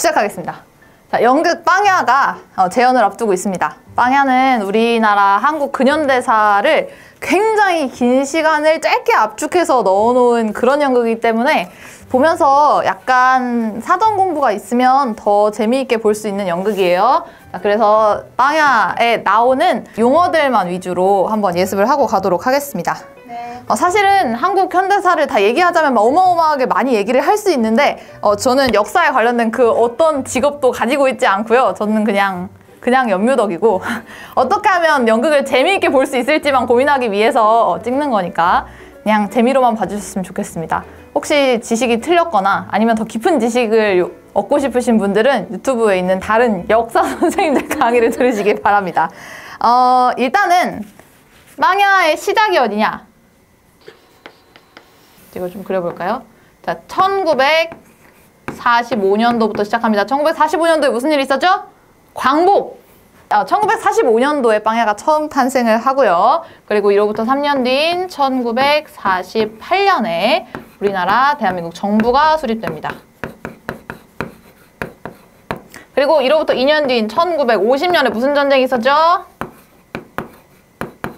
시작하겠습니다. 자, 연극 빵야가 재연을 앞두고 있습니다. 빵야는 우리나라 한국 근현대사를 굉장히 긴 시간을 짧게 압축해서 넣어놓은 그런 연극이기 때문에 보면서 약간 사전 공부가 있으면 더 재미있게 볼 수 있는 연극이에요. 자, 그래서 빵야에 나오는 용어들만 위주로 한번 예습을 하고 가도록 하겠습니다. 사실은 한국 현대사를 다 얘기하자면 어마어마하게 많이 얘기를 할 수 있는데 저는 역사에 관련된 그 어떤 직업도 가지고 있지 않고요. 저는 그냥 연뮤덕이고 어떻게 하면 연극을 재미있게 볼 수 있을지만 고민하기 위해서 찍는 거니까 그냥 재미로만 봐주셨으면 좋겠습니다. 혹시 지식이 틀렸거나 아니면 더 깊은 지식을 얻고 싶으신 분들은 유튜브에 있는 다른 역사 선생님들 강의를 들으시기 바랍니다. 일단은 빵야의 시작이 어디냐? 이걸 좀 그려볼까요? 자, 1945년도부터 시작합니다. 1945년도에 무슨 일이 있었죠? 광복! 1945년도에 빵야가 처음 탄생을 하고요. 그리고 이로부터 3년 뒤인 1948년에 우리나라 대한민국 정부가 수립됩니다. 그리고 이로부터 2년 뒤인 1950년에 무슨 전쟁이 있었죠?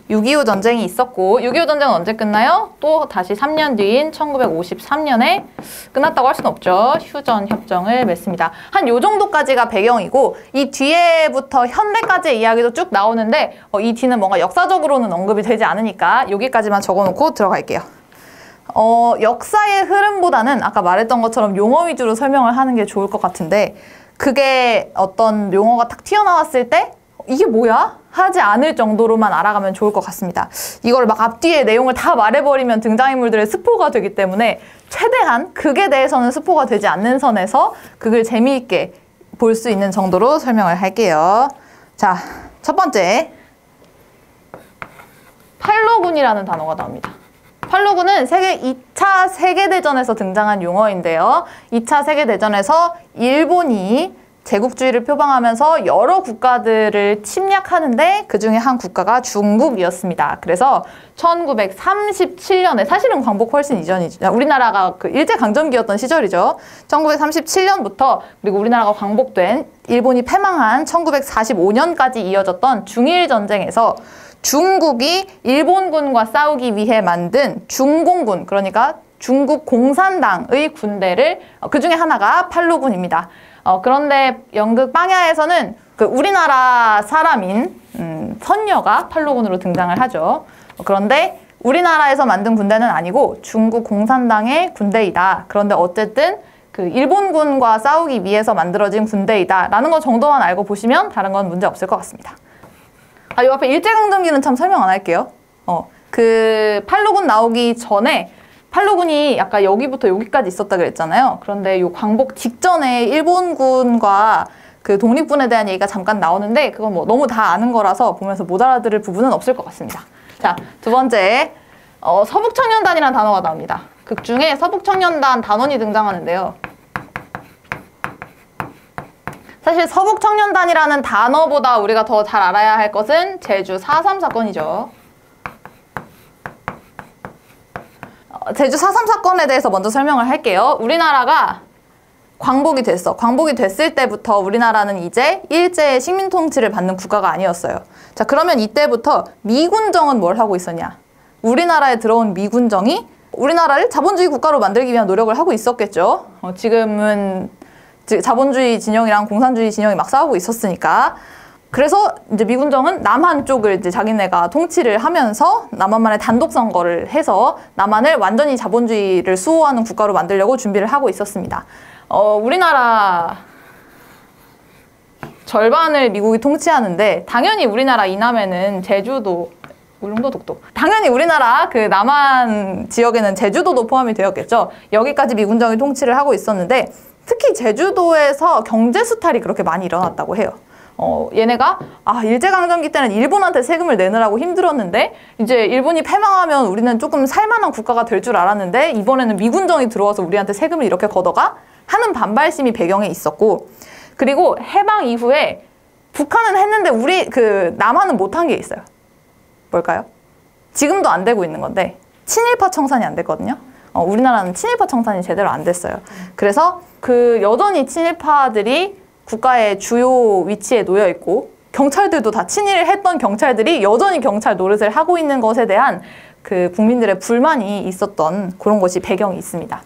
6.25 전쟁이 있었고 6.25 전쟁은 언제 끝나요? 또 다시 3년 뒤인 1953년에 끝났다고 할 수는 없죠. 휴전 협정을 맺습니다. 한 요 정도까지가 배경이고 이 뒤에부터 현대까지의 이야기도 쭉 나오는데 이 뒤는 뭔가 역사적으로는 언급이 되지 않으니까 여기까지만 적어놓고 들어갈게요. 역사의 흐름보다는 아까 말했던 것처럼 용어 위주로 설명을 하는 게 좋을 것 같은데 그게 어떤 용어가 딱 튀어나왔을 때 이게 뭐야? 하지 않을 정도로만 알아가면 좋을 것 같습니다. 이걸 막 앞뒤의 내용을 다 말해버리면 등장인물들의 스포가 되기 때문에 최대한 극에 대해서는 스포가 되지 않는 선에서 극을 재미있게 볼 수 있는 정도로 설명을 할게요. 자, 첫 번째 팔로군이라는 단어가 나옵니다. 팔로군은 2차 세계대전에서 등장한 용어인데요. 2차 세계대전에서 일본이 제국주의를 표방하면서 여러 국가들을 침략하는데 그 중에 한 국가가 중국이었습니다. 그래서 1937년에 사실은 광복 훨씬 이전이죠. 우리나라가 그 일제강점기였던 시절이죠. 1937년부터 그리고 우리나라가 광복된 일본이 패망한 1945년까지 이어졌던 중일전쟁에서 중국이 일본군과 싸우기 위해 만든 중공군, 그러니까 중국 공산당의 군대를 그 중에 하나가 팔로군입니다. 그런데 연극 빵야에서는 그 우리나라 사람인 선녀가 팔로군으로 등장을 하죠. 그런데 우리나라에서 만든 군대는 아니고 중국 공산당의 군대이다. 그런데 어쨌든 그 일본군과 싸우기 위해서 만들어진 군대이다 라는 것 정도만 알고 보시면 다른 건 문제 없을 것 같습니다. 이 앞에 일제강점기는 참 설명 안 할게요. 그 팔로군 나오기 전에 팔로군이 약간 여기부터 여기까지 있었다 그랬잖아요. 그런데 요 광복 직전에 일본군과 그 독립군에 대한 얘기가 잠깐 나오는데 그건 뭐 너무 다 아는 거라서 보면서 못 알아들을 부분은 없을 것 같습니다. 자, 두 번째 서북청년단이라는 단어가 나옵니다. 극 중에 서북청년단 단원이 등장하는데요. 사실 서북청년단이라는 단어보다 우리가 더 잘 알아야 할 것은 제주 4.3 사건이죠. 제주 4.3 사건에 대해서 먼저 설명을 할게요. 우리나라가 광복이 됐어. 광복이 됐을 때부터 우리나라는 이제 일제의 식민 통치를 받는 국가가 아니었어요. 자, 그러면 이때부터 미군정은 뭘 하고 있었냐? 우리나라에 들어온 미군정이 우리나라를 자본주의 국가로 만들기 위한 노력을 하고 있었겠죠. 지금은 자본주의 진영이랑 공산주의 진영이 막 싸우고 있었으니까. 그래서 이제 미군정은 남한 쪽을 이제 자기네가 통치를 하면서 남한만의 단독 선거를 해서 남한을 완전히 자본주의를 수호하는 국가로 만들려고 준비를 하고 있었습니다. 우리나라 절반을 미국이 통치하는데 당연히 우리나라 이남에는 제주도, 울릉도, 독도. 당연히 우리나라 그 남한 지역에는 제주도도 포함이 되었겠죠. 여기까지 미군정이 통치를 하고 있었는데 특히 제주도에서 경제 수탈이 그렇게 많이 일어났다고 해요. 얘네가 일제강점기 때는 일본한테 세금을 내느라고 힘들었는데 이제 일본이 패망하면 우리는 조금 살만한 국가가 될 줄 알았는데 이번에는 미군정이 들어와서 우리한테 세금을 이렇게 걷어가? 하는 반발심이 배경에 있었고 그리고 해방 이후에 북한은 했는데 우리 남한은 못한 게 있어요. 뭘까요? 지금도 안 되고 있는 건데 친일파 청산이 안 됐거든요. 우리나라는 친일파 청산이 제대로 안 됐어요. 그래서 그 여전히 친일파들이 국가의 주요 위치에 놓여 있고 경찰들도 다 친일을 했던 경찰들이 여전히 경찰 노릇을 하고 있는 것에 대한 그 국민들의 불만이 있었던 그런 것이 배경이 있습니다.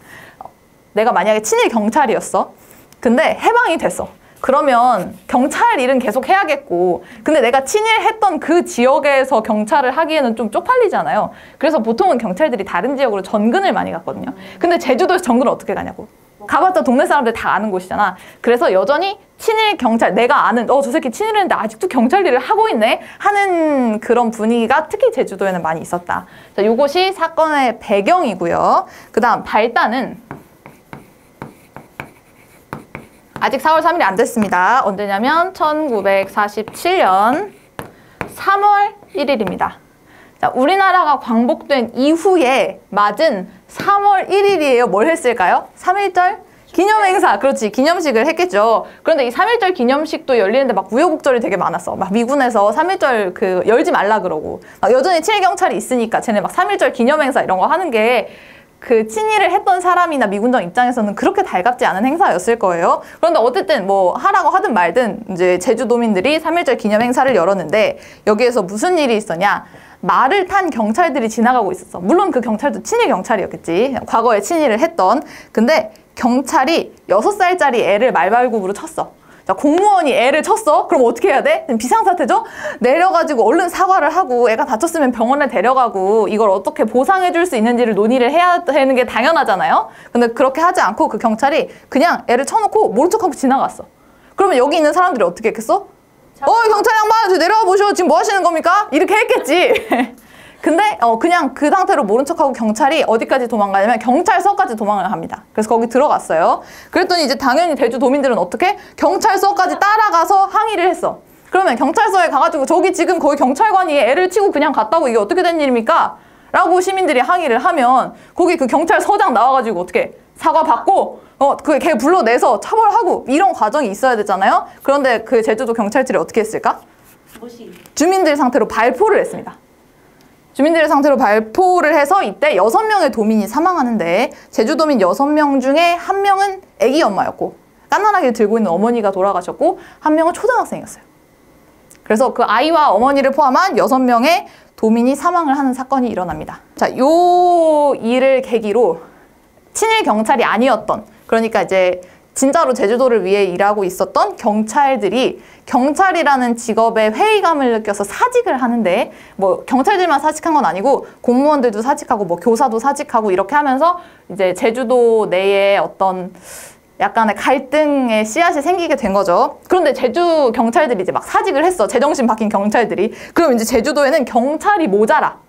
내가 만약에 친일 경찰이었어. 근데 해방이 됐어. 그러면 경찰 일은 계속 해야겠고 근데 내가 친일했던 그 지역에서 경찰을 하기에는 좀 쪽팔리잖아요. 그래서 보통은 경찰들이 다른 지역으로 전근을 많이 갔거든요. 근데 제주도에서 전근을 어떻게 가냐고. 가봤자 동네 사람들 다 아는 곳이잖아. 그래서 여전히 친일 경찰, 내가 아는 저 새끼 친일했는데 아직도 경찰 일을 하고 있네 하는 그런 분위기가 특히 제주도에는 많이 있었다. 자, 요것이 사건의 배경이고요. 그 다음 발단은 아직 4월 3일이 안 됐습니다. 언제냐면 1947년 3월 1일입니다. 자, 우리나라가 광복된 이후에 맞은 3월 1일이에요. 뭘 했을까요? 3.1절 기념행사. 그렇지. 기념식을 했겠죠. 그런데 이 3.1절 기념식도 열리는데 막 우여곡절이 되게 많았어. 막 미군에서 3.1절 그 열지 말라 그러고 막 여전히 친일경찰이 있으니까 쟤네 막 3.1절 기념행사 이런 거 하는 게 그 친일을 했던 사람이나 미군정 입장에서는 그렇게 달갑지 않은 행사였을 거예요. 그런데 어쨌든 뭐 하라고 하든 말든 이제 제주도민들이 3.1절 기념행사를 열었는데 여기에서 무슨 일이 있었냐? 말을 탄 경찰들이 지나가고 있었어. 물론 그 경찰도 친일 경찰이었겠지. 과거에 친일을 했던. 근데 경찰이 6살짜리 애를 말발굽으로 쳤어. 자, 공무원이 애를 쳤어? 그럼 어떻게 해야 돼? 비상사태죠? 내려가지고 얼른 사과를 하고 애가 다쳤으면 병원에 데려가고 이걸 어떻게 보상해 줄 수 있는지를 논의를 해야 되는 게 당연하잖아요? 근데 그렇게 하지 않고 그 경찰이 그냥 애를 쳐놓고 모른 척하고 지나갔어. 그러면 여기 있는 사람들이 어떻게 했겠어? 경찰 양반 내려와 보셔. 지금 뭐 하시는 겁니까? 이렇게 했겠지. 근데 그냥 그 상태로 모른 척하고 경찰이 어디까지 도망가냐면 경찰서까지 도망을 합니다. 그래서 거기 들어갔어요. 그랬더니 이제 당연히 제주도민들은 어떻게? 경찰서까지 따라가서 항의를 했어. 그러면 경찰서에 가가지고 저기 지금 거기 경찰관이 애를 치고 그냥 갔다고 이게 어떻게 된 일입니까? 라고 시민들이 항의를 하면 거기 그 경찰서장 나와가지고 어떻게 사과받고 그 걔 불러내서 처벌하고 이런 과정이 있어야 되잖아요. 그런데 그 제주도 경찰들이 어떻게 했을까? 주민들 상태로 발포를 했습니다. 주민들의 상태로 발포를 해서 이때 6명의 도민이 사망하는데 제주도민 6명 중에 1명은 아기 엄마였고 깐난아기를 들고 있는 어머니가 돌아가셨고 1명은 초등학생이었어요. 그래서 그 아이와 어머니를 포함한 6명의 도민이 사망을 하는 사건이 일어납니다. 자, 요 일을 계기로 친일 경찰이 아니었던, 그러니까 이제 진짜로 제주도를 위해 일하고 있었던 경찰들이 경찰이라는 직업에 회의감을 느껴서 사직을 하는데 뭐 경찰들만 사직한 건 아니고 공무원들도 사직하고 뭐 교사도 사직하고 이렇게 하면서 이제 제주도 내에 어떤 약간의 갈등의 씨앗이 생기게 된 거죠. 그런데 제주 경찰들이 이제 막 사직을 했어. 제정신 바뀐 경찰들이. 그럼 이제 제주도에는 경찰이 모자라.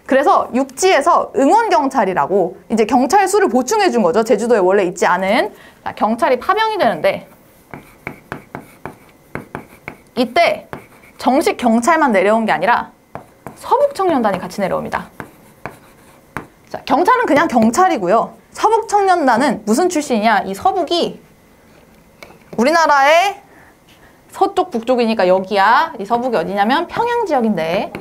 그래서 육지에서 응원경찰이라고 이제 경찰 수를 보충해 준 거죠. 제주도에 원래 있지 않은. 자, 경찰이 파병이 되는데 이때 정식 경찰만 내려온 게 아니라 서북청년단이 같이 내려옵니다. 자, 경찰은 그냥 경찰이고요. 서북청년단은 무슨 출신이냐? 이 서북이 우리나라의 서쪽 북쪽이니까 여기야. 이 서북이 어디냐면 평양 지역인데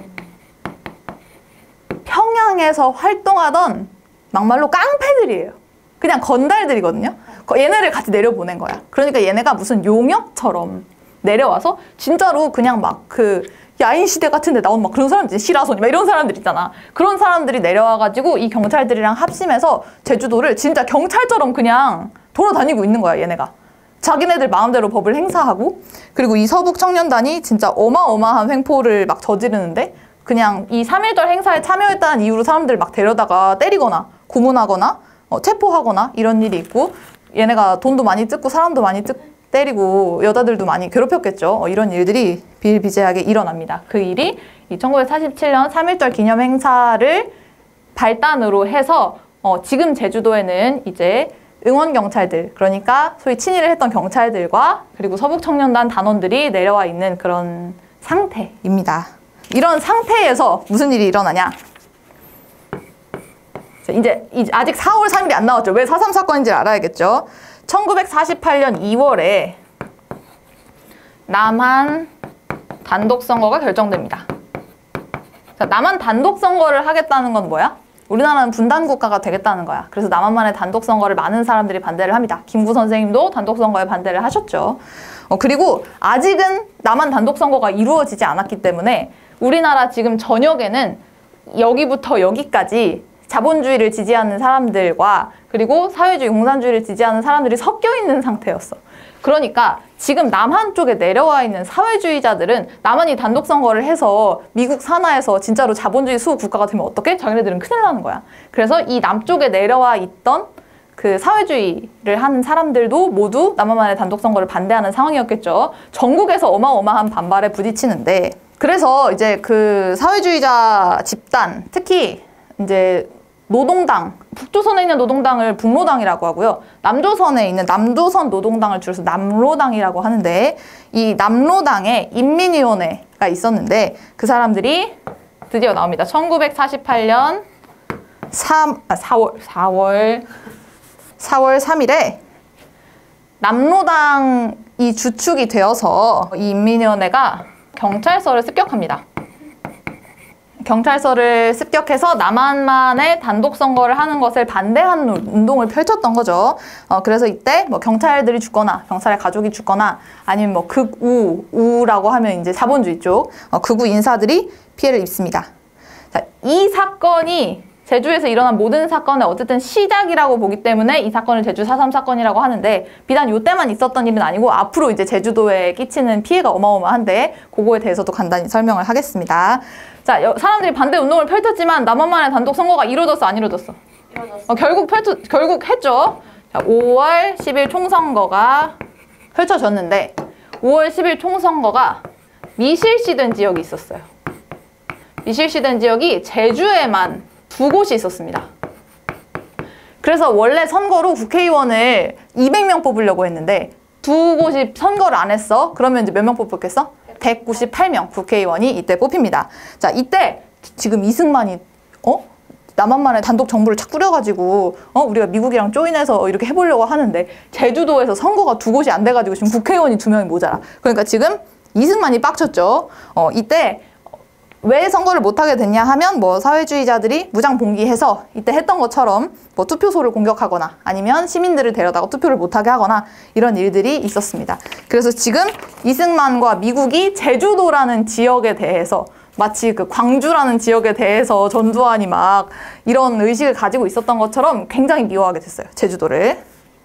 평양에서 활동하던 막말로 깡패들이에요. 그냥 건달들이거든요. 얘네를 같이 내려보낸 거야. 그러니까 얘네가 무슨 용역처럼 내려와서 진짜로 그냥 막 그 야인시대 같은 데 나온 막 그런 사람들, 시라소니 막 이런 사람들 있잖아. 그런 사람들이 내려와가지고 이 경찰들이랑 합심해서 제주도를 진짜 경찰처럼 그냥 돌아다니고 있는 거야, 얘네가. 자기네들 마음대로 법을 행사하고, 그리고 이 서북청년단이 진짜 어마어마한 횡포를 막 저지르는데 그냥 이 3.1절 행사에 참여했다는 이유로 사람들 막 데려다가 때리거나 고문하거나 체포하거나 이런 일이 있고, 얘네가 돈도 많이 뜯고 사람도 많이 때리고 여자들도 많이 괴롭혔겠죠. 이런 일들이 비일비재하게 일어납니다. 그 일이 1947년 3.1절 기념행사를 발단으로 해서 지금 제주도에는 이제 응원경찰들, 그러니까 소위 친일을 했던 경찰들과 그리고 서북청년단 단원들이 내려와 있는 그런 상태입니다. 이런 상태에서 무슨 일이 일어나냐? 이제 아직 4월 3일이 안 나왔죠. 왜 4.3 사건인지 알아야겠죠. 1948년 2월에 남한 단독선거가 결정됩니다. 자, 남한 단독선거를 하겠다는 건 뭐야? 우리나라는 분단 국가가 되겠다는 거야. 그래서 남한만의 단독 선거를 많은 사람들이 반대를 합니다. 김구 선생님도 단독 선거에 반대를 하셨죠. 그리고 아직은 남한 단독 선거가 이루어지지 않았기 때문에 우리나라 지금 전역에는 여기부터 여기까지 자본주의를 지지하는 사람들과 그리고 사회주의, 공산주의를 지지하는 사람들이 섞여 있는 상태였어. 그러니까 지금 남한 쪽에 내려와 있는 사회주의자들은 남한이 단독 선거를 해서 미국 산하에서 진짜로 자본주의 수호 국가가 되면 어떡해? 자기네들은 큰일 나는 거야. 그래서 이 남쪽에 내려와 있던 그 사회주의를 하는 사람들도 모두 남한만의 단독 선거를 반대하는 상황이었겠죠. 전국에서 어마어마한 반발에 부딪히는데, 그래서 이제 그 사회주의자 집단, 특히 이제 노동당, 북조선에 있는 노동당을 북노당이라고 하고요. 남조선에 있는 남조선 노동당을 줄여서 남로당이라고 하는데, 이 남로당에 인민위원회가 있었는데 그 사람들이 드디어 나옵니다. 1948년 4월 3일에 남로당이 주축이 되어서 이 인민위원회가 경찰서를 습격합니다. 경찰서를 습격해서 남한만의 단독 선거를 하는 것을 반대하는 운동을 펼쳤던 거죠. 그래서 이때 뭐 경찰들이 죽거나 경찰의 가족이 죽거나 아니면 뭐 우라고 하면 이제 자본주의 쪽 극우 인사들이 피해를 입습니다. 자, 이 사건이 제주에서 일어난 모든 사건의 어쨌든 시작이라고 보기 때문에 이 사건을 제주 4.3 사건이라고 하는데, 비단 이때만 있었던 일은 아니고 앞으로 이제 제주도에 끼치는 피해가 어마어마한데 그거에 대해서도 간단히 설명을 하겠습니다. 자, 사람들이 반대 운동을 펼쳤지만 남한만의 단독 선거가 이루어졌어, 안 이루어졌어? 이루어졌어. 결국 했죠. 자, 5월 10일 총선거가 펼쳐졌는데 5월 10일 총선거가 미실시된 지역이 있었어요. 미실시된 지역이 제주에만 2곳이 있었습니다. 그래서 원래 선거로 국회의원을 200명 뽑으려고 했는데 2곳이 선거를 안 했어. 그러면 이제 몇 명 뽑혔겠어? 198명 국회의원이 이때 뽑힙니다. 자, 이때 지금 이승만이 남한만의 단독 정부를 착 꾸려가지고 우리가 미국이랑 조인해서 이렇게 해보려고 하는데 제주도에서 선거가 2곳이 안 돼가지고 지금 국회의원이 2명이 모자라. 그러니까 지금 이승만이 빡쳤죠. 이때 왜 선거를 못하게 됐냐 하면 뭐 사회주의자들이 무장 봉기해서 이때 했던 것처럼 뭐 투표소를 공격하거나 아니면 시민들을 데려다가 투표를 못하게 하거나 이런 일들이 있었습니다. 그래서 지금 이승만과 미국이 제주도라는 지역에 대해서 마치 그 광주라는 지역에 대해서 전두환이 막 이런 의식을 가지고 있었던 것처럼 굉장히 미워하게 됐어요. 제주도를.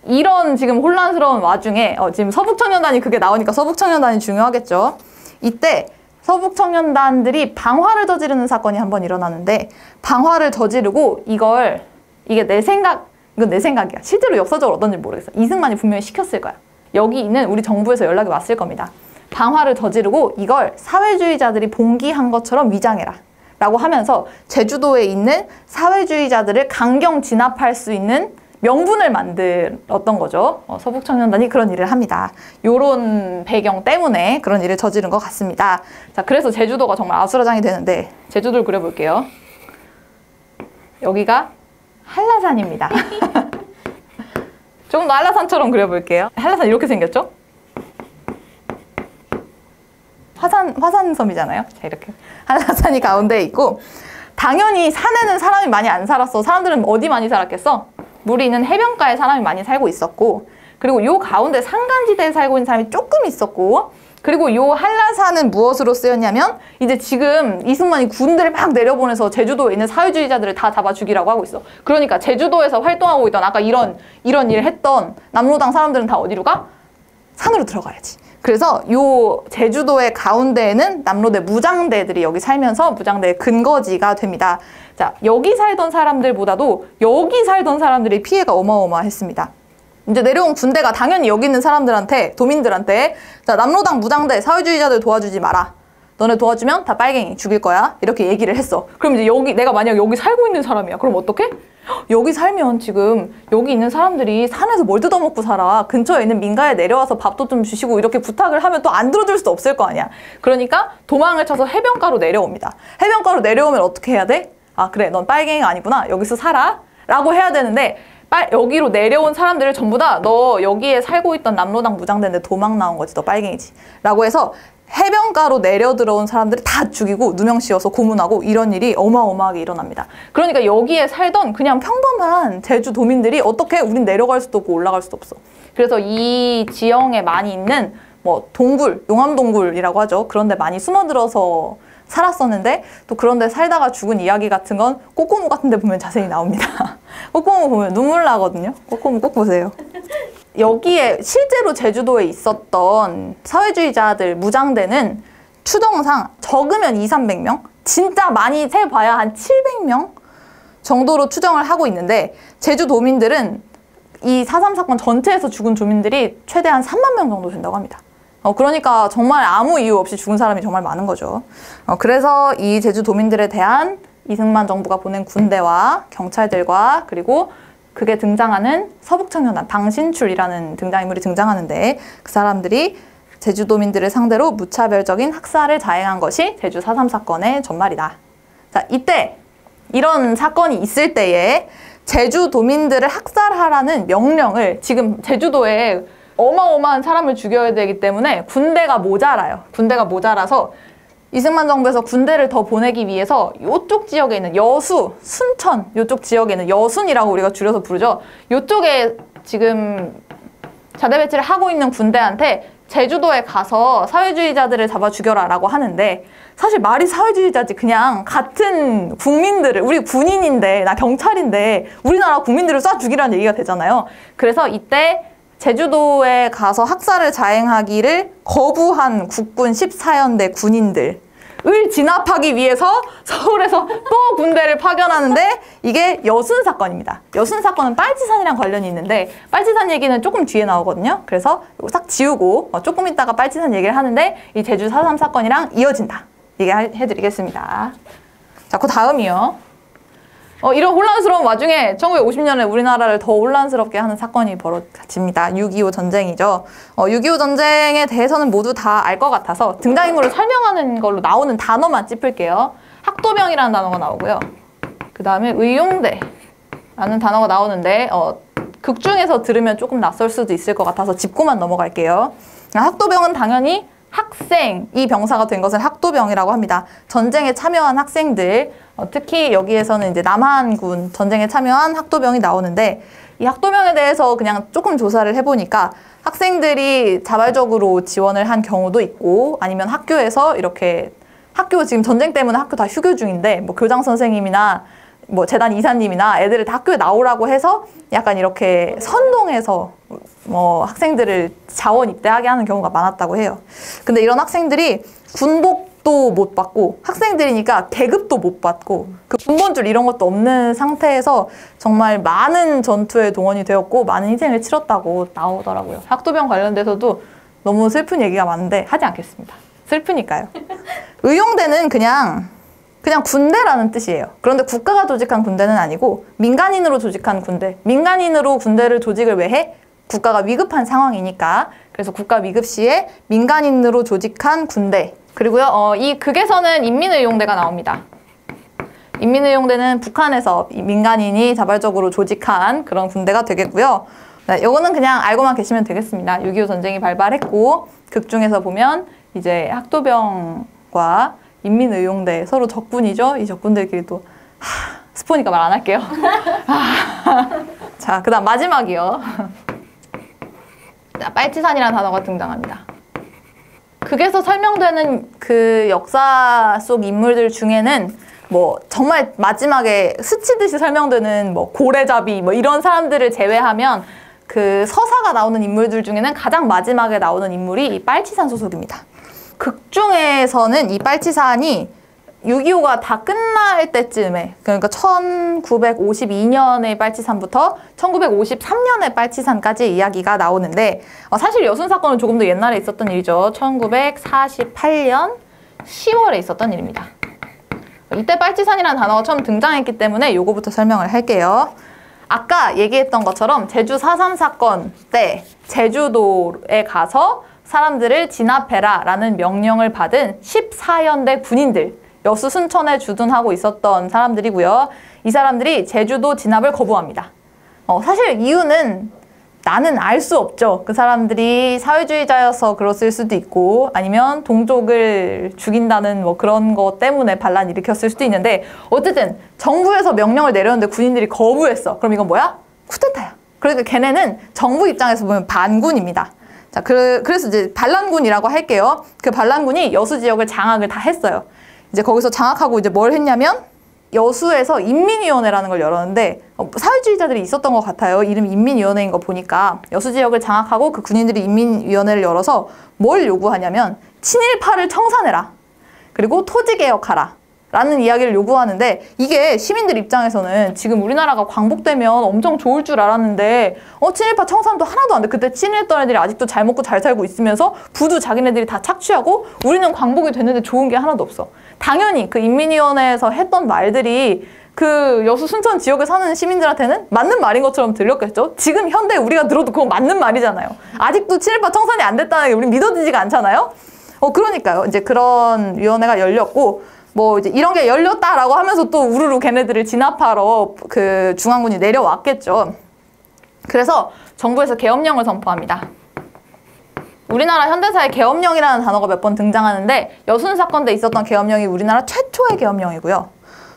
이런 지금 혼란스러운 와중에 지금 서북청년단이 그게 나오니까 서북청년단이 중요하겠죠. 이때 서북청년단들이 방화를 저지르는 사건이 한번 일어나는데, 방화를 저지르고 이게 내 생각, 이건 내 생각이야. 실제로 역사적으로 어떤지 모르겠어. 이승만이 분명히 시켰을 거야. 여기 있는 우리 정부에서 연락이 왔을 겁니다. 방화를 저지르고 이걸 사회주의자들이 봉기한 것처럼 위장해라 라고 하면서 제주도에 있는 사회주의자들을 강경 진압할 수 있는 명분을 만들었던 거죠. 서북청년단이 그런 일을 합니다. 요런 배경 때문에 그런 일을 저지른 것 같습니다. 자, 그래서 제주도가 정말 아수라장이 되는데 제주도를 그려볼게요. 여기가 한라산입니다. 조금 더 한라산처럼 그려볼게요. 한라산 이렇게 생겼죠? 화산섬이잖아요. 자, 이렇게 한라산이 가운데 있고, 당연히 산에는 사람이 많이 안 살았어. 사람들은 어디 많이 살았겠어? 물이 있는 해변가에 사람이 많이 살고 있었고, 그리고 요 가운데 산간지대에 살고 있는 사람이 조금 있었고, 그리고 요 한라산은 무엇으로 쓰였냐면 이제 지금 이승만이 군대를 막 내려보내서 제주도에 있는 사회주의자들을 다 잡아 죽이라고 하고 있어. 그러니까 제주도에서 활동하고 있던 아까 이런 일을 했던 남로당 사람들은 다 어디로 가? 산으로 들어가야지. 그래서 요 제주도의 가운데에는 남로대 무장대들이 여기 살면서 무장대의 근거지가 됩니다. 자, 여기 살던 사람들보다도 여기 살던 사람들의 피해가 어마어마했습니다. 이제 내려온 군대가 당연히 여기 있는 사람들한테, 도민들한테, 자, 남로당 무장대 사회주의자들 도와주지 마라. 너네 도와주면 다 빨갱이 죽일 거야. 이렇게 얘기를 했어. 그럼 이제 내가 만약 여기 살고 있는 사람이야. 그럼 어떡해? 여기 살면 지금 여기 있는 사람들이 산에서 뭘 뜯어먹고 살아. 근처에 있는 민가에 내려와서 밥도 좀 주시고 이렇게 부탁을 하면 또 안 들어줄 수도 없을 거 아니야. 그러니까 도망을 쳐서 해변가로 내려옵니다. 해변가로 내려오면 어떻게 해야 돼? 아, 그래, 넌 빨갱이가 아니구나. 여기서 살아. 라고 해야 되는데 여기로 내려온 사람들을 전부 다 너 여기에 살고 있던 남로당 무장대인데 도망 나온 거지. 너 빨갱이지. 라고 해서 해변가로 내려 들어온 사람들을 다 죽이고 누명 씌워서 고문하고 이런 일이 어마어마하게 일어납니다. 그러니까 여기에 살던 그냥 평범한 제주도민들이 어떻게 우린 내려갈 수도 없고 올라갈 수도 없어. 그래서 이 지형에 많이 있는 뭐 동굴, 용암동굴이라고 하죠. 그런데 많이 숨어들어서 살았었는데 또 그런데 살다가 죽은 이야기 같은 건 꼬꼬무 같은 데 보면 자세히 나옵니다. 꼬꼬무 보면 눈물 나거든요. 꼬꼬무 꼭 보세요. 여기에 실제로 제주도에 있었던 사회주의자들 무장대는 추정상 적으면 200~300명? 진짜 많이 세봐야 한 700명 정도로 추정을 하고 있는데 제주도민들은 이 4.3 사건 전체에서 죽은 조민들이 최대한 3만 명 정도 된다고 합니다. 그러니까 정말 아무 이유 없이 죽은 사람이 정말 많은 거죠. 그래서 이 제주도민들에 대한 이승만 정부가 보낸 군대와 경찰들과 그리고 그게 등장하는 서북청년단 방신출이라는 등장인물이 등장하는데 그 사람들이 제주도민들을 상대로 무차별적인 학살을 자행한 것이 제주 4.3 사건의 전말이다. 자, 이때 이런 사건이 있을 때에 제주도민들을 학살하라는 명령을 지금 제주도에 어마어마한 사람을 죽여야 되기 때문에 군대가 모자라요. 군대가 모자라서 이승만 정부에서 군대를 더 보내기 위해서 이쪽 지역에 있는 여수, 순천 이쪽 지역에 있는 여순이라고 우리가 줄여서 부르죠. 이쪽에 지금 자대 배치를 하고 있는 군대한테 제주도에 가서 사회주의자들을 잡아 죽여라 라고 하는데 사실 말이 사회주의자지 그냥 같은 국민들을 우리 군인인데 나 경찰인데 우리나라 국민들을 쏴 죽이라는 얘기가 되잖아요. 그래서 이때 제주도에 가서 학살을 자행하기를 거부한 국군 14연대 군인들을 진압하기 위해서 서울에서 또 군대를 파견하는데 이게 여순 사건입니다. 여순 사건은 빨치산이랑 관련이 있는데 빨치산 얘기는 조금 뒤에 나오거든요. 그래서 이거 싹 지우고 조금 있다가 빨치산 얘기를 하는데 이 제주 4.3 사건이랑 이어진다. 얘기해드리겠습니다. 자, 그 다음이요. 이런 혼란스러운 와중에 1950년에 우리나라를 더 혼란스럽게 하는 사건이 벌어집니다. 6.25 전쟁이죠. 6.25 전쟁에 대해서는 모두 다 알 것 같아서 등장인물을 설명하는 걸로 나오는 단어만 짚을게요. 학도병이라는 단어가 나오고요. 그 다음에 의용대라는 단어가 나오는데 극 중에서 들으면 조금 낯설 수도 있을 것 같아서 짚고만 넘어갈게요. 학도병은 당연히 학생이 병사가 된 것을 학도병이라고 합니다. 전쟁에 참여한 학생들, 특히 여기에서는 이제 남한군 전쟁에 참여한 학도병이 나오는데 이 학도병에 대해서 그냥 조금 조사를 해보니까 학생들이 자발적으로 지원을 한 경우도 있고 아니면 학교에서 이렇게 학교 지금 전쟁 때문에 학교 다 휴교 중인데 뭐 교장 선생님이나 뭐 재단 이사님이나 애들을 다 학교에 나오라고 해서 약간 이렇게 선동해서 학생들을 자원 입대하게 하는 경우가 많았다고 해요. 근데 이런 학생들이 군복도 못 받고 학생들이니까 계급도 못 받고 그 군번줄 이런 것도 없는 상태에서 정말 많은 전투에 동원이 되었고 많은 희생을 치렀다고 나오더라고요. 학도병 관련돼서도 너무 슬픈 얘기가 많은데 하지 않겠습니다. 슬프니까요. 의용대는 그냥 군대라는 뜻이에요. 그런데 국가가 조직한 군대는 아니고 민간인으로 조직한 군대. 민간인으로 군대를 조직을 왜 해? 국가가 위급한 상황이니까. 그래서 국가 위급 시에 민간인으로 조직한 군대. 그리고요, 이 극에서는 인민의용대가 나옵니다. 인민의용대는 북한에서 민간인이 자발적으로 조직한 그런 군대가 되겠고요. 네, 이거는 그냥 알고만 계시면 되겠습니다. 6.25 전쟁이 발발했고 극 중에서 보면 이제 학도병과 인민의용대 서로 적군이죠. 이 적군들끼리 또 스포니까 말 안 할게요. 자, 그 다음 마지막이요. 빨치산이라는 단어가 등장합니다. 극에서 설명되는 그 역사 속 인물들 중에는 뭐 정말 마지막에 스치듯이 설명되는 뭐 고래잡이 뭐 이런 사람들을 제외하면 그 서사가 나오는 인물들 중에는 가장 마지막에 나오는 인물이 이 빨치산 소속입니다. 극 중에서는 이 빨치산이 6.25가 다 끝날 때쯤에 그러니까 1952년의 빨치산부터 1953년의 빨치산까지 이야기가 나오는데 사실 여순 사건은 조금 더 옛날에 있었던 일이죠. 1948년 10월에 있었던 일입니다. 이때 빨치산이라는 단어가 처음 등장했기 때문에 요거부터 설명을 할게요. 아까 얘기했던 것처럼 제주 4.3 사건 때 제주도에 가서 사람들을 진압해라 라는 명령을 받은 14연대 군인들, 여수 순천에 주둔하고 있었던 사람들이고요. 이 사람들이 제주도 진압을 거부합니다. 사실 이유는 나는 알 수 없죠. 그 사람들이 사회주의자여서 그랬을 수도 있고 아니면 동족을 죽인다는 뭐 그런 것 때문에 반란 일으켰을 수도 있는데 어쨌든 정부에서 명령을 내렸는데 군인들이 거부했어. 그럼 이건 뭐야? 쿠데타야. 그러니까 걔네는 정부 입장에서 보면 반군입니다. 자, 그래서 이제 반란군이라고 할게요. 그 반란군이 여수 지역을 장악을 다 했어요. 이제 거기서 장악하고 이제 뭘 했냐면 여수에서 인민위원회라는 걸 열었는데 사회주의자들이 있었던 것 같아요. 이름이 인민위원회인 거 보니까 여수 지역을 장악하고 그 군인들이 인민위원회를 열어서 뭘 요구하냐면 친일파를 청산해라. 그리고 토지개혁하라. 라는 이야기를 요구하는데 이게 시민들 입장에서는 지금 우리나라가 광복되면 엄청 좋을 줄 알았는데 친일파 청산도 하나도 안 돼. 그때 친일했던 애들이 아직도 잘 먹고 잘 살고 있으면서 부두 자기네들이 다 착취하고 우리는 광복이 됐는데 좋은 게 하나도 없어. 당연히 그 인민위원회에서 했던 말들이 그 여수 순천 지역에 사는 시민들한테는 맞는 말인 것처럼 들렸겠죠. 지금 현대 우리가 들어도 그건 맞는 말이잖아요. 아직도 친일파 청산이 안 됐다는 게 우리 믿어지지가 않잖아요. 그러니까요. 이제 그런 위원회가 열렸고 뭐 이제 이런 게 열렸다라고 하면서 또 우르르 걔네들을 진압하러 그 중앙군이 내려왔겠죠. 그래서 정부에서 계엄령을 선포합니다. 우리나라 현대사에 계엄령이라는 단어가 몇 번 등장하는데 여순 사건 때 있었던 계엄령이 우리나라 최초의 계엄령이고요.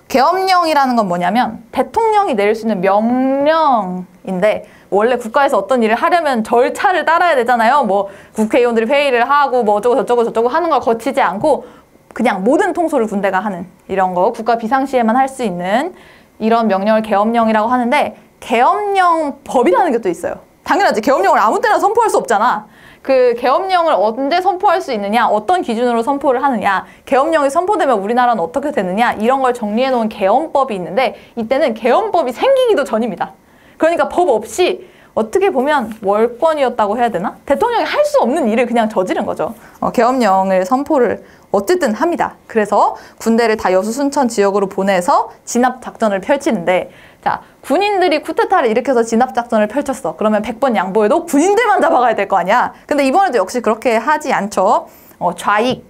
계엄령이라는 건 뭐냐면 대통령이 내릴 수 있는 명령인데 원래 국가에서 어떤 일을 하려면 절차를 따라야 되잖아요. 뭐 국회의원들이 회의를 하고 뭐 어쩌고 저쩌고 하는 걸 거치지 않고 그냥 모든 통솔을 군대가 하는 이런 거 국가 비상시에만 할 수 있는 이런 명령을 계엄령이라고 하는데 계엄령 법이라는 게 또 있어요. 당연하지. 계엄령을 아무 때나 선포할 수 없잖아. 그 계엄령을 언제 선포할 수 있느냐, 어떤 기준으로 선포를 하느냐, 계엄령이 선포되면 우리나라는 어떻게 되느냐 이런 걸 정리해 놓은 계엄법이 있는데 이때는 계엄법이 생기기도 전입니다. 그러니까 법 없이 어떻게 보면 월권이었다고 해야 되나? 대통령이 할 수 없는 일을 그냥 저지른 거죠. 계엄령을 선포를 어쨌든 합니다. 그래서 군대를 다 여수 순천 지역으로 보내서 진압작전을 펼치는데 자, 군인들이 쿠데타를 일으켜서 진압작전을 펼쳤어. 그러면 100번 양보해도 군인들만 잡아가야 될 거 아니야. 근데 이번에도 역시 그렇게 하지 않죠. 좌익,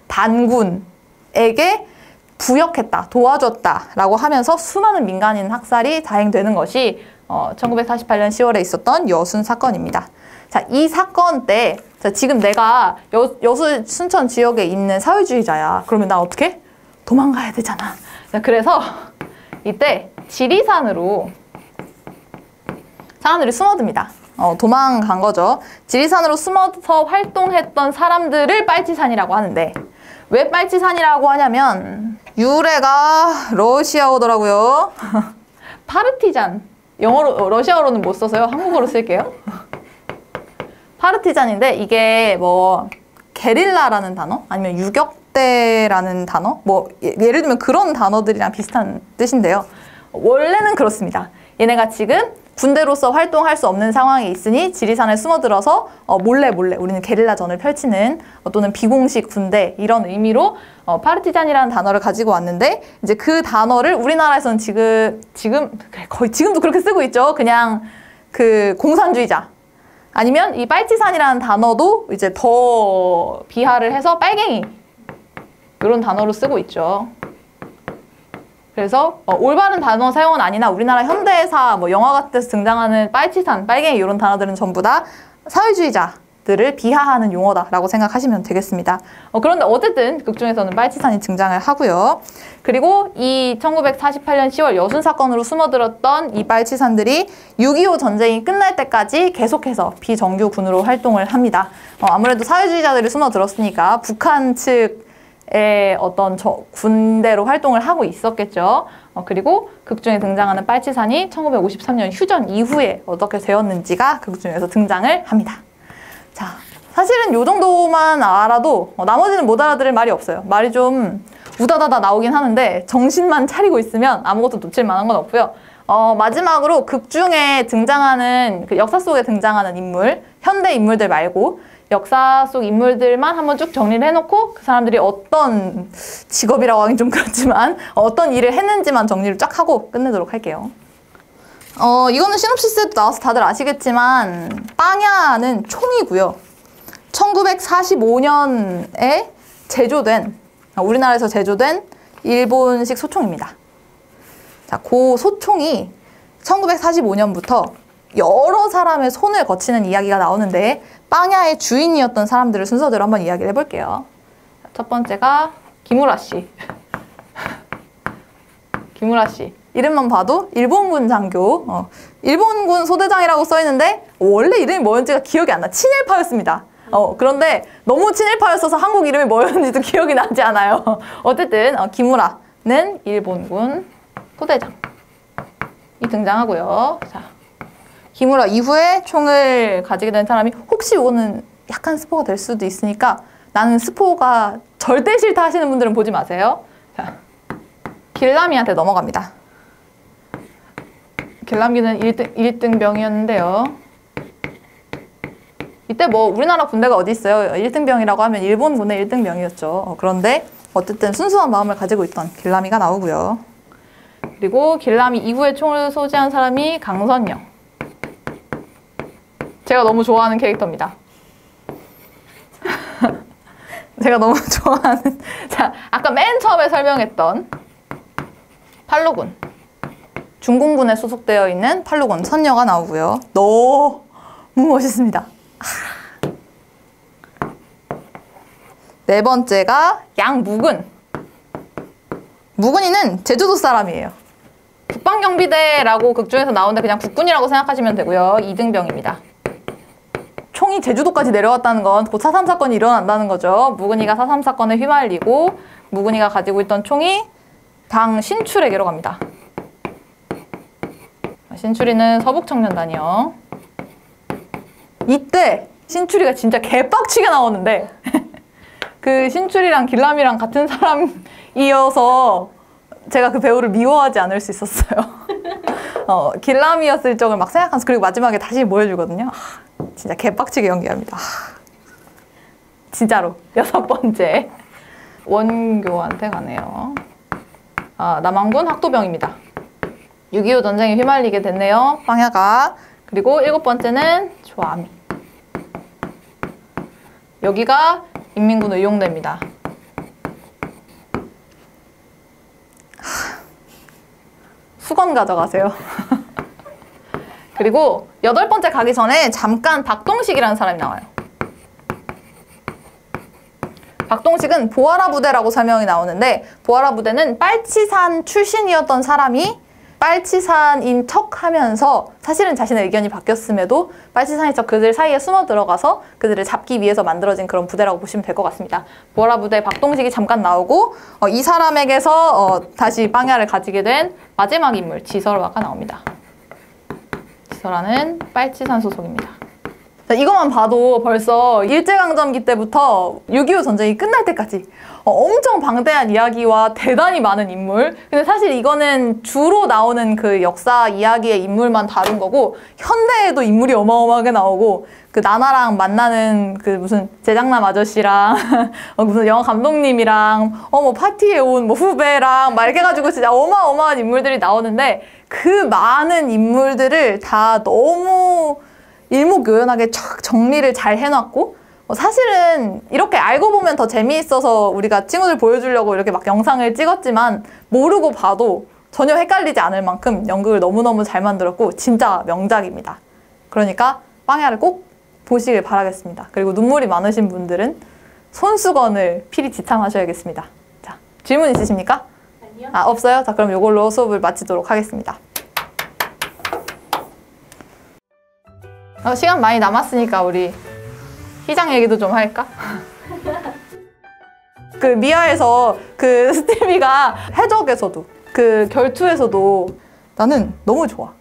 반군에게 부역했다, 도와줬다라고 하면서 수많은 민간인 학살이 자행되는 것이 1948년 10월에 있었던 여순 사건입니다. 자, 이 사건 때 지금 내가 여수 순천 지역에 있는 사회주의자야. 그러면 나 어떻게? 도망가야 되잖아. 자, 그래서 이때 지리산으로 사람들이 숨어듭니다. 도망간 거죠. 지리산으로 숨어서 활동했던 사람들을 빨치산이라고 하는데 왜 빨치산이라고 하냐면 유래가 러시아어더라고요. 파르티잔. 영어로 러시아어로는 못 써서요. 한국어로 쓸게요. 파르티잔인데 이게 뭐 게릴라라는 단어 아니면 유격대라는 단어 뭐 예를 들면 그런 단어들이랑 비슷한 뜻인데요. 원래는 그렇습니다. 얘네가 지금 군대로서 활동할 수 없는 상황에 있으니 지리산에 숨어들어서 몰래 우리는 게릴라전을 펼치는 또는 비공식 군대 이런 의미로 파르티잔이라는 단어를 가지고 왔는데 이제 그 단어를 우리나라에서는 거의 지금도 그렇게 쓰고 있죠. 그냥 그 공산주의자 아니면 이 빨치산이라는 단어도 이제 더 비하를 해서 빨갱이 이런 단어로 쓰고 있죠. 그래서 올바른 단어 사용은 아니나 우리나라 현대사 뭐 영화 같은 데서 등장하는 빨치산, 빨갱이 이런 단어들은 전부 다 사회주의자들을 비하하는 용어다라고 생각하시면 되겠습니다. 그런데 어쨌든 극중에서는 빨치산이 등장을 하고요. 그리고 이 1948년 10월 여순 사건으로 숨어들었던 이 빨치산들이 6.25 전쟁이 끝날 때까지 계속해서 비정규군으로 활동을 합니다. 아무래도 사회주의자들이 숨어들었으니까 북한 측 어떤 군대로 활동을 하고 있었겠죠. 그리고 극중에 등장하는 빨치산이 1953년 휴전 이후에 어떻게 되었는지가 극중에서 등장을 합니다. 자, 사실은 이 정도만 알아도 나머지는 못 알아들을 말이 없어요. 말이 좀 우다다다 나오긴 하는데 정신만 차리고 있으면 아무것도 놓칠 만한 건 없고요. 마지막으로 극중에 등장하는 그 역사 속에 등장하는 인물, 현대 인물들 말고 역사 속 인물들만 한번 쭉 정리를 해놓고 그 사람들이 어떤 직업이라고 하긴 좀 그렇지만 어떤 일을 했는지만 정리를 쫙 하고 끝내도록 할게요. 이거는 시놉시스에도 나와서 다들 아시겠지만 빵야는 총이고요. 1945년에 우리나라에서 제조된 일본식 소총입니다. 자, 그 소총이 1945년부터 여러 사람의 손을 거치는 이야기가 나오는데 빵야의 주인이었던 사람들을 순서대로 한번 이야기를 해볼게요. 첫 번째가 기무라 씨. 기무라 씨. 이름만 봐도 일본군 장교, 일본군 소대장이라고 써있는데 원래 이름이 뭐였는지가 기억이 안 나. 친일파였습니다. 그런데 너무 친일파였어서 한국 이름이 뭐였는지도 기억이 나지 않아요. 어쨌든 기무라는 일본군 소대장이 등장하고요. 자, 기무라 이후에 총을 가지게 된 사람이, 혹시 이거는 약간 스포가 될 수도 있으니까 나는 스포가 절대 싫다 하시는 분들은 보지 마세요. 자, 길라미한테 넘어갑니다. 길라미는 1등병이었는데요. 이때 뭐 우리나라 군대가 어디 있어요? 1등병이라고 하면 일본군의 1등병이었죠. 그런데 어쨌든 순수한 마음을 가지고 있던 길라미가 나오고요. 그리고 길라미 이후에 총을 소지한 사람이 강선영. 제가 너무 좋아하는 캐릭터입니다. 제가 너무 좋아하는, 자, 아까 맨 처음에 설명했던 팔로군, 중공군에 소속되어 있는 팔로군 선녀가 나오고요. 너무 멋있습니다. 네 번째가 양무근. 무근이는 제주도 사람이에요. 국방경비대라고 극중에서 나오는데 그냥 국군이라고 생각하시면 되고요. 2등병입니다. 총이 제주도까지 내려왔다는 건 곧 4.3 사건이 일어난다는 거죠. 무근이가 4.3 사건에 휘말리고 무근이가 가지고 있던 총이 당 신출에게로 갑니다. 신출이는 서북청년단이요. 이때 신출이가 진짜 개빡치게 나오는데 그 신출이랑 길람이랑 같은 사람이어서 제가 그 배우를 미워하지 않을 수 있었어요. 길람이었을 적을 막 생각하면서, 그리고 마지막에 다시 보여주거든요. 진짜 개빡치게 연기합니다. 진짜로. 6번째. 원교한테 가네요. 남한군 학도병입니다. 6.25 전쟁에 휘말리게 됐네요. 빵야가. 그리고 7번째는 조아미. 여기가 인민군 의용대입니다. 수건 가져가세요. 그리고 8번째 가기 전에 잠깐 박동식이라는 사람이 나와요. 박동식은 보아라 부대라고 설명이 나오는데, 보아라 부대는 빨치산 출신이었던 사람이 빨치산인 척 하면서 사실은 자신의 의견이 바뀌었음에도 빨치산인 척 그들 사이에 숨어 들어가서 그들을 잡기 위해서 만들어진 그런 부대라고 보시면 될 것 같습니다. 보아라 부대 박동식이 잠깐 나오고, 이 사람에게서 다시 빵야를 가지게 된 마지막 인물 지설화가 나옵니다. 지설화는 빨치산 소속입니다. 자, 이것만 봐도 벌써 일제강점기 때부터 6.25 전쟁이 끝날 때까지 엄청 방대한 이야기와 대단히 많은 인물. 근데 사실 이거는 주로 나오는 그 역사 이야기의 인물만 다룬 거고, 현대에도 인물이 어마어마하게 나오고, 그 나나랑 만나는 그 무슨 제장남 아저씨랑 무슨 영화 감독님이랑 뭐 파티에 온 뭐 후배랑 막 이렇게 해가지고 진짜 어마어마한 인물들이 나오는데, 그 많은 인물들을 다 너무 일목요연하게 촥 정리를 잘 해놨고, 사실은 이렇게 알고 보면 더 재미있어서 우리가 친구들 보여주려고 이렇게 막 영상을 찍었지만, 모르고 봐도 전혀 헷갈리지 않을 만큼 연극을 너무너무 잘 만들었고 진짜 명작입니다. 그러니까 빵야를 꼭 보시길 바라겠습니다. 그리고 눈물이 많으신 분들은 손수건을 필히 지참하셔야겠습니다. 자, 질문 있으십니까? 아니요. 없어요? 자, 그럼 이걸로 수업을 마치도록 하겠습니다. 시간 많이 남았으니까 우리 희장 얘기도 좀 할까? 그 미아에서 그 스티비가 해적에서도 그 결투에서도 나는 너무 좋아.